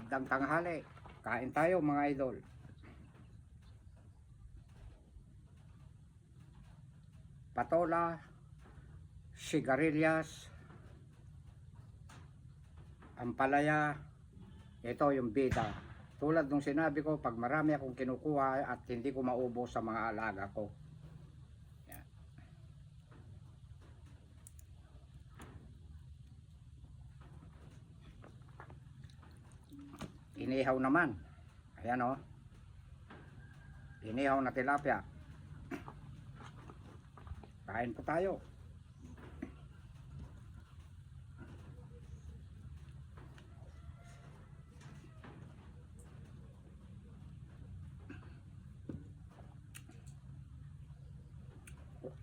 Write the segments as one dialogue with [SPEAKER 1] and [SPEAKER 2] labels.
[SPEAKER 1] Magandang tanghali. Kain tayo mga idol. Patola, sigarilyas, ampalaya, ito yung bida. Tulad nung sinabi ko, pag marami akong kinukuha at hindi ko maubos sa mga alaga ko. Yan. Inihaw naman. Ayan o. Inihaw na tilapia. Kain po tayo.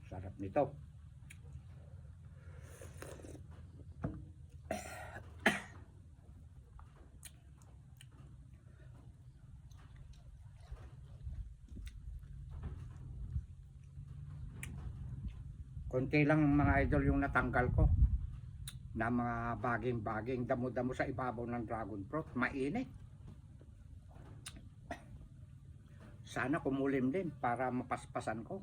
[SPEAKER 1] Sarap nito. Konti lang mga idol yung natanggal ko na mga baging-baging damo-damo sa ibabaw ng dragon fruit. Mainit. Sana kumulim din para mapaspasan ko.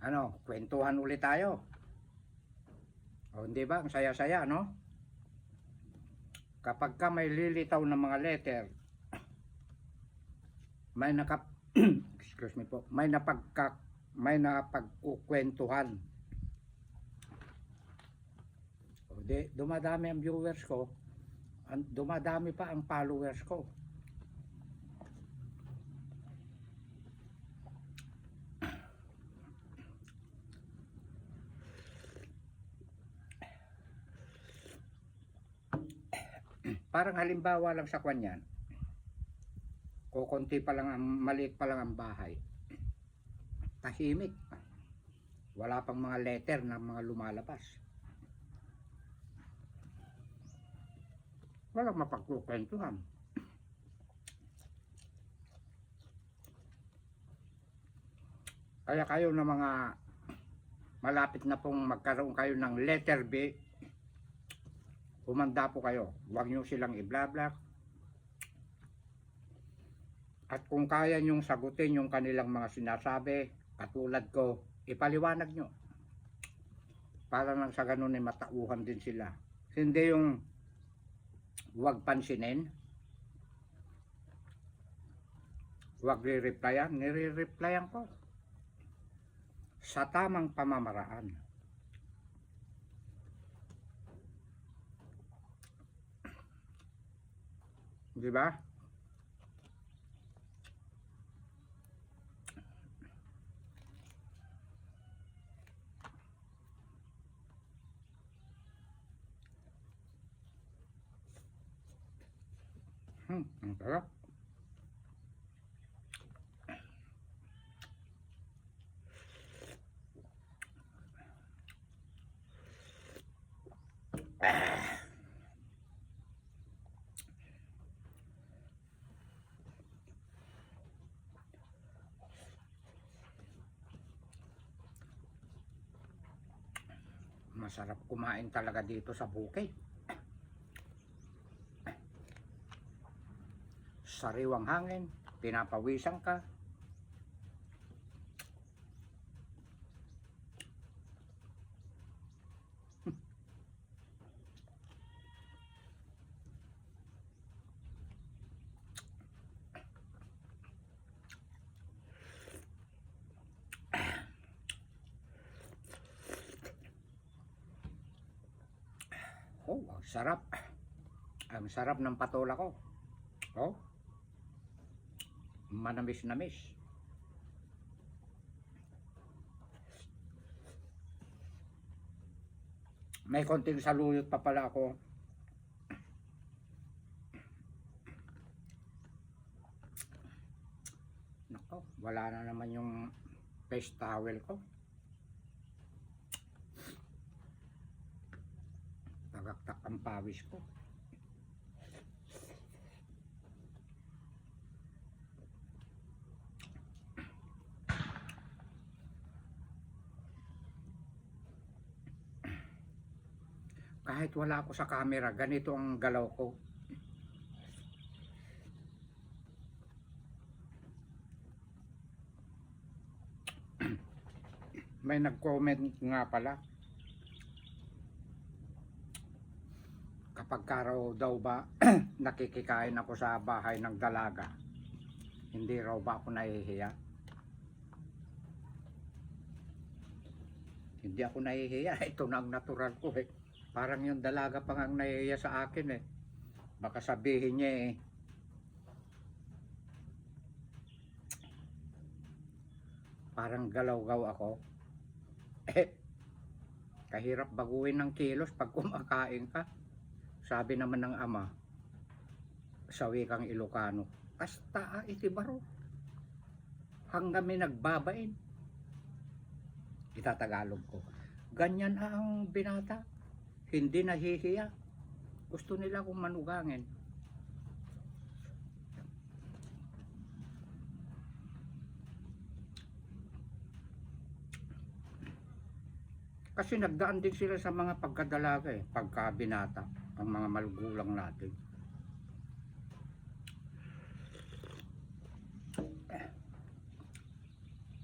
[SPEAKER 1] Ano, kwentuhan ulit tayo. O hindi ba? Ang saya-saya, no? Kapag ka may lilitaw na mga letter, may excuse me po, may napagkukwentuhan. O di, dumadami ang viewers ko, dumadami pa ang followers ko. Parang halimbawa lang sa kanyan, kukunti pa lang, maliit pa lang ang bahay, tahimik, wala pang mga letter na mga lumalabas, walang mapagkukwentuhan. Kaya kayo na mga malapit na pong magkaroon kayo ng letter B, humanda po kayo. Huwag nyo silang i-bla-bla. At kung kaya nyong sagutin yung kanilang mga sinasabi, katulad ko, ipaliwanag nyo. Para nang sa ganun ay matauhan din sila. Hindi yung huwag pansinin, huwag re-replyan. Nire-replyan ko sa tamang pamamaraan. Di ba? Ang sarap. Masarap kumain talaga dito sa bukid. Sariwang hangin, pinapawisan ka. Oh, ang sarap. Ang sarap ng patola ko. Oh. Manamis-namis. May konting saluyot pa pala ako. Nako, wala na naman yung face towel ko. Tagaktak ang pawis ko. Kahit wala ako sa camera, ganito ang galaw ko. May nag-comment nga pala, kapag raw daw ba nakikikain ako sa bahay ng dalaga, hindi raw ba ako nahihiya? Hindi ako nahihiya. Ito na ang natural ko eh. Parang yung dalaga pang ang nahihiya sa akin eh. Baka sabihin niya eh, parang galaw-gaw ako. Eh, kahirap baguhin ng kilos pag kumakain ka. Sabi naman ng ama, sa wikang Ilocano, hasta itibaro. Hanggang may nagbabain. Itatagalog ko. Ganyan ang binata. Hindi nahihiya. Gusto nila kong manugangin. Kasi nagdaan din sila sa mga pagkadalaga eh, pagka binata, ang mga malugulang natin.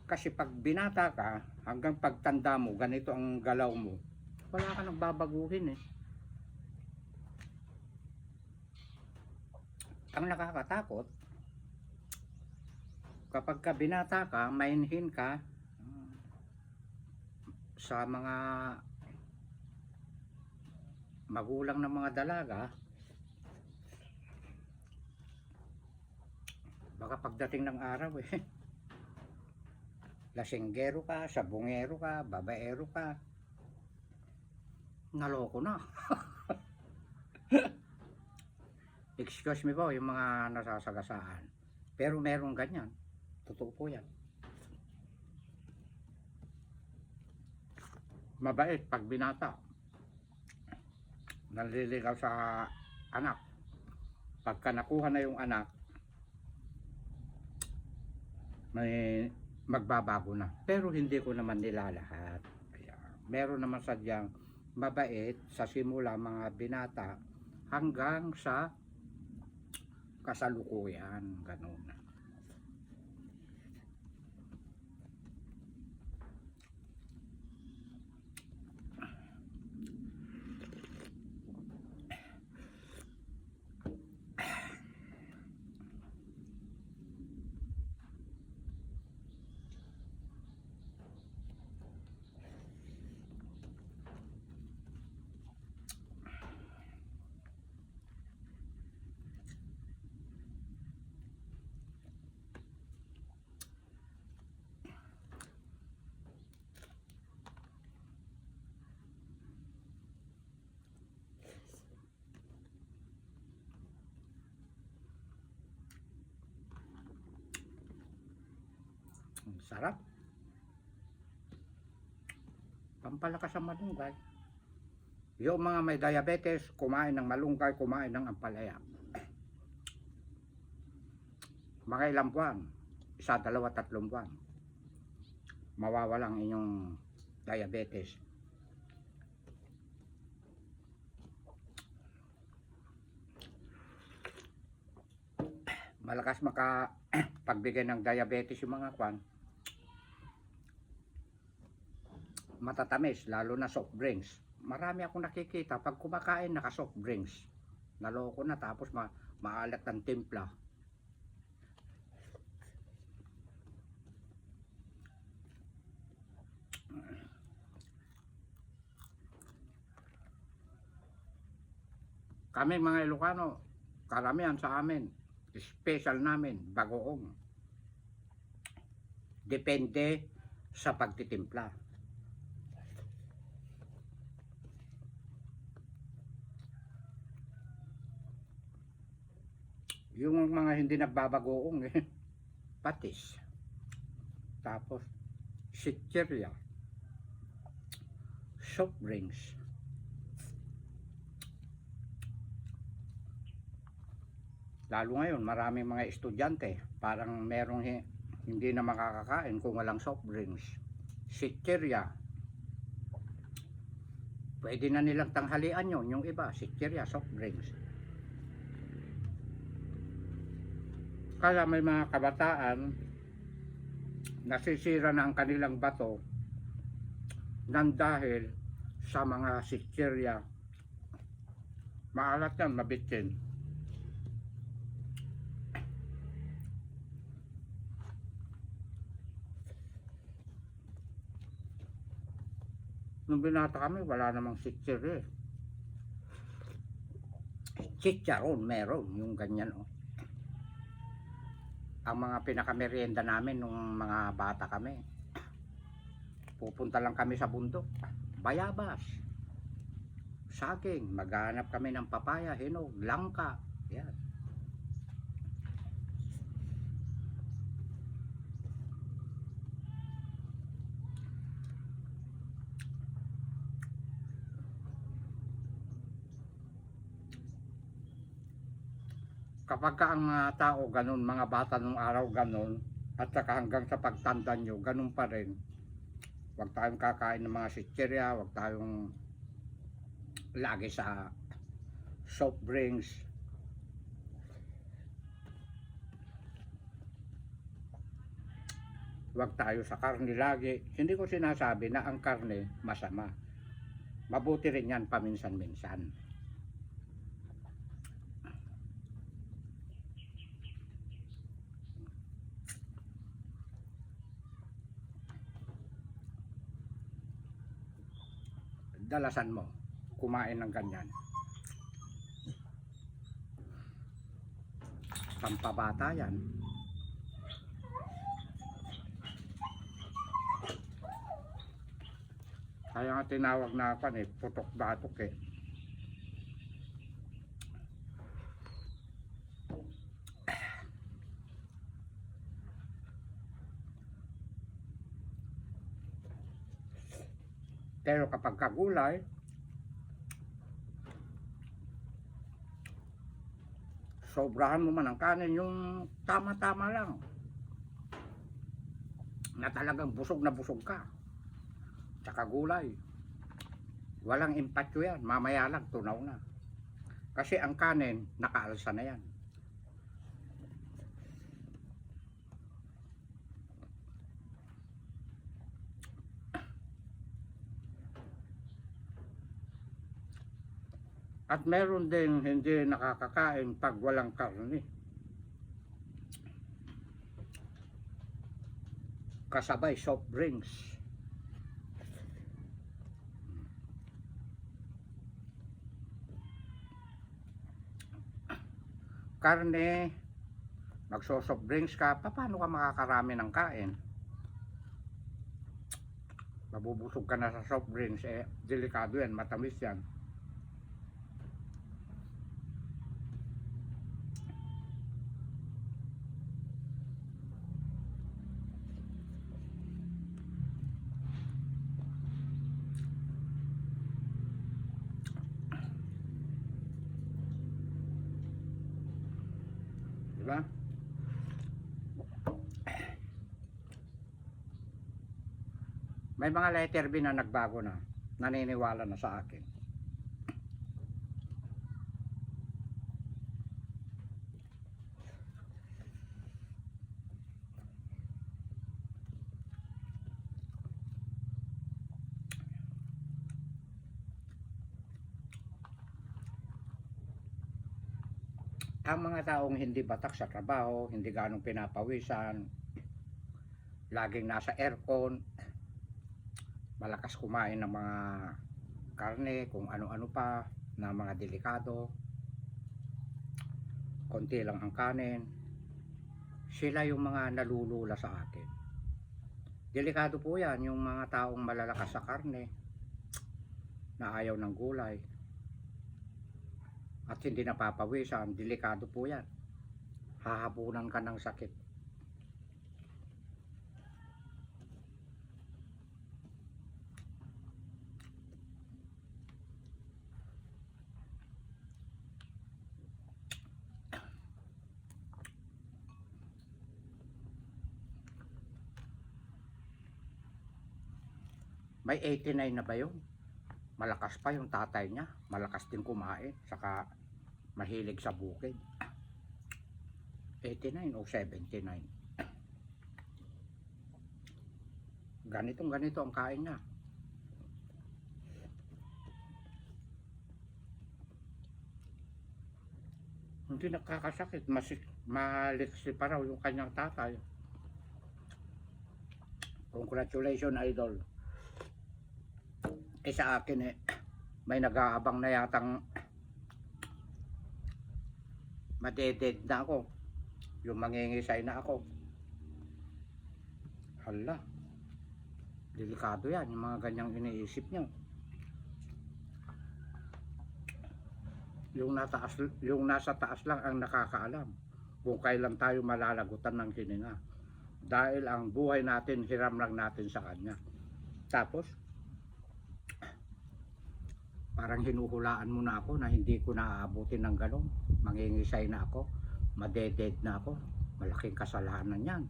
[SPEAKER 1] Kasi pag binata ka, hanggang pagtanda mo, ganito ang galaw mo, wala ka nang babaguhin eh. Ang nakakatakot, kapag ka binata ka, mainhin ka sa mga magulang ng mga dalaga, baka pagdating ng araw eh, lasinggero ka, sabungero ka, babaero ka, naloko na. Excuse me po yung mga nasasagasaan, pero merong ganyan, totoo po yan. Mabait pag binata, naliligaw sa anak. Pagka nakuha na yung anak, may magbabago na. Pero hindi ko naman nilalahat. Kaya, meron naman sadyang mabait sa simula mga binata hanggang sa kasalukuyan, ganun. Sarap. Pampalakas ang malunggay. Yung mga may diabetes, kumain ng malunggay, kumain ng ampalaya. Mga ilang buwan, 1, 2, 3 buwan, mawawala ang inyong diabetes. Malakas pagbigay ng diabetes yung mga kwan. Matatamis, lalo na soft drinks. Marami akong nakikita pag kumakain naka soft drinks. Naloko na, tapos maalat ng timpla. Kami mga Ilocano, karamihan sa amin, special namin, bagoong. Depende sa pagtitimpla. Yung mga hindi nagbabagoong eh, patis. Tapos, sitcherya, soft drinks. Lalo ngayon, maraming mga estudyante, parang merong hindi na makakakain kung walang soft drinks. Sitcherya, Pwede na nilang tanghalian yon yung iba, chichirya, soft drinks. Kaya may mga kabataan nasisira na ang kanilang bato nang dahil sa mga chichirya. Maalat yan, mabitsin. Nung binata kami, wala namang chichirya. Chicharon meron, yung ganyan oh. Ang mga pinakamerienda namin nung mga bata kami, pupunta lang kami sa bundok, bayabas, saging, maghanap kami ng papaya, hinog, langka, yan. Kapag ka ang mga tao ganun, mga bata nung araw ganun, at saka hanggang sa pagtanda nyo, ganun pa rin. Huwag tayong kakain ng mga chichirya, huwag tayong lagi sa soft drinks. Huwag tayo sa karne lagi. Hindi ko sinasabi na ang karne masama. Mabuti rin yan paminsan-minsan. Dalasan mo kumain ng ganyan. Pampabata yan. Kaya nga tinawag na ako putok batok eh. Pero kapag kagulay, sobrahan mo man ang kanin, yung tama-tama lang, na talagang busog na busog ka. Tsaka gulay, walang impatyo yan, mamaya lang tunaw na. Kasi ang kanin, nakaalsa na yan. At meron din hindi nakakakain pag walang karne. Kasabay soft drinks. Karne, magso-soft drinks ka, paano ka makakarami ng kain? Mabubusog ka na sa soft drinks, delikado yan, matamis yan. Diba? May mga letter B na nagbago na, naniniwala na sa akin. Ang mga taong hindi batak sa trabaho, hindi ganong pinapawisan, laging nasa aircon, malakas kumain ng mga karne, kung ano-ano pa, na mga delikado, konti lang ang kanin, sila yung mga nalulula sa akin. Delikado po yan, yung mga taong malalakas sa karne, na ayaw ng gulay, at hindi napapawisan, delikado po yan. Hahapunan ka ng sakit. May 89 na ba yun? Malakas pa yung tatay niya, malakas din kumain, saka mahilig sa bukid. 89 o 79. Ganito ang kain niya. Hindi nakakasakit, maliksi pa raw yung kanyang tatay. Congratulations, idol. Sa akin may nag-aabang na yatang madeded na ako. Yung mangingisay na ako. Hala. Delikado yan, yung mga ganyang iniisip nyo. Yung nasa taas lang ang nakakaalam kung kailan tayo malalagutan ng hininga. Dahil ang buhay natin, hiram lang natin sa kanya. Tapos, parang hinuhulaan mo na ako na hindi ko naaabutin ng gano'n. Mangingisay na ako, madeded na ako. Malaking kasalanan yan.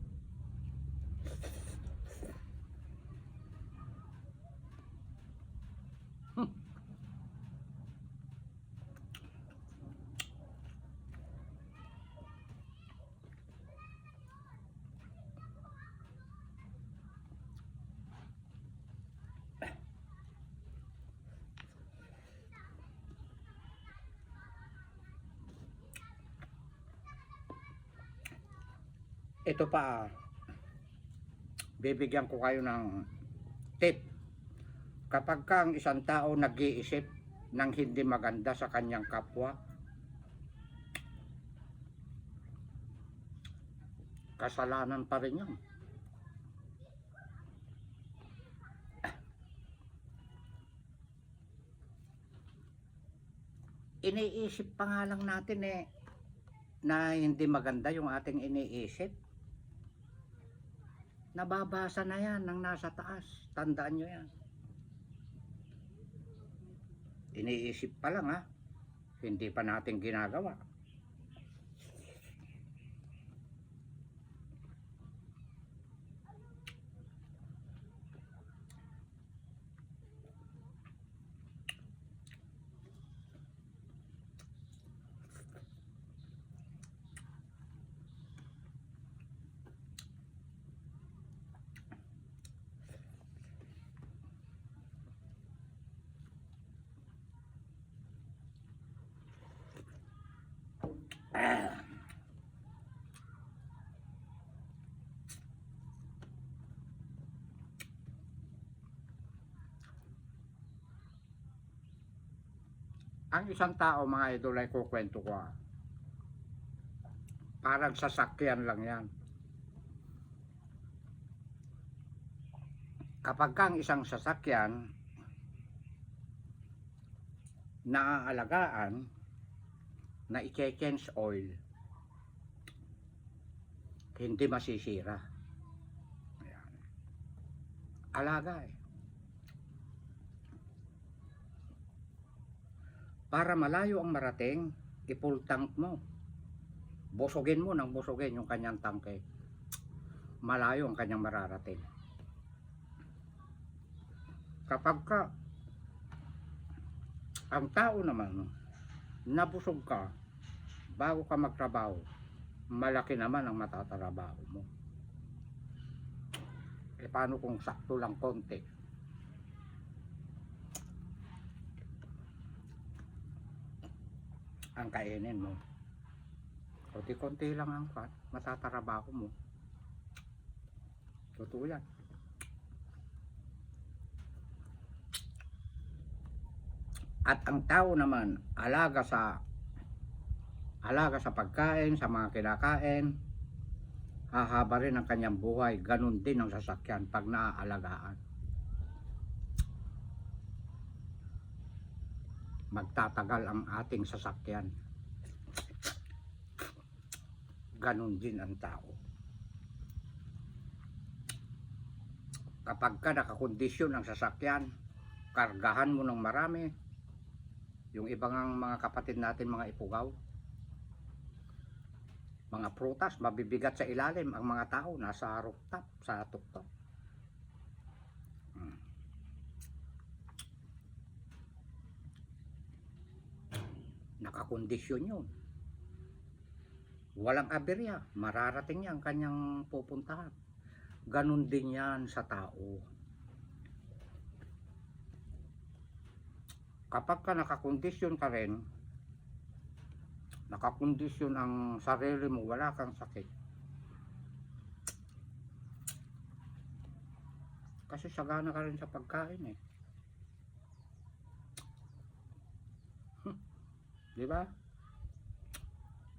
[SPEAKER 1] Ito pa, bibigyan ko kayo ng tip. Kapag ka ang isang tao nag-iisip ng hindi maganda sa kanyang kapwa, kasalanan pa rin yun. Iniisip pa nga lang natin na hindi maganda yung ating iniisip. Nababasa na yan ng nasa taas. Tandaan nyo yan. Iniisip pa lang hindi pa natin ginagawa. Ang isang tao, mga idol, ay kukwento ko parang sasakyan lang yan. Kapag kang isang sasakyan naaalagaan, na i-change oil, hindi masisira. Ayan. Alaga Para malayo ang marating, i-full tank mo. Busugin mo ng busugin yung kanyang tangke. Malayo ang kanyang mararating. Kapag ka ang tao naman nabusog ka bago ka magtrabaho, malaki naman ang matatrabaho mo. Paano kung sakto lang konti? Ang kainin mo, konti-konti lang ang matatrabaho mo. Totoo yan. At ang tao naman alaga sa pagkain, sa mga kinakain, hahaba rin ang kanyang buhay. Ganun din ang sasakyan pag naaalagaan. Magtatagal ang ating sasakyan. Ganun din ang tao. Kapag ka nakakondisyon ang sasakyan, kargahan mo ng marami. Yung ibang mga kapatid natin, mga ipugaw, mga prutas, mabibigat sa ilalim. Ang mga tao nasa rooftop, sa tuktok. nakakondisyon yun. Walang aberya, mararating yan kanyang pupuntahan. Ganon din yan sa tao. Kapag ka nakakondisyon ka rin, nakakondisyon ang sarili mo, wala kang sakit. Kasi sagana ka rin sa pagkain eh. Di ba?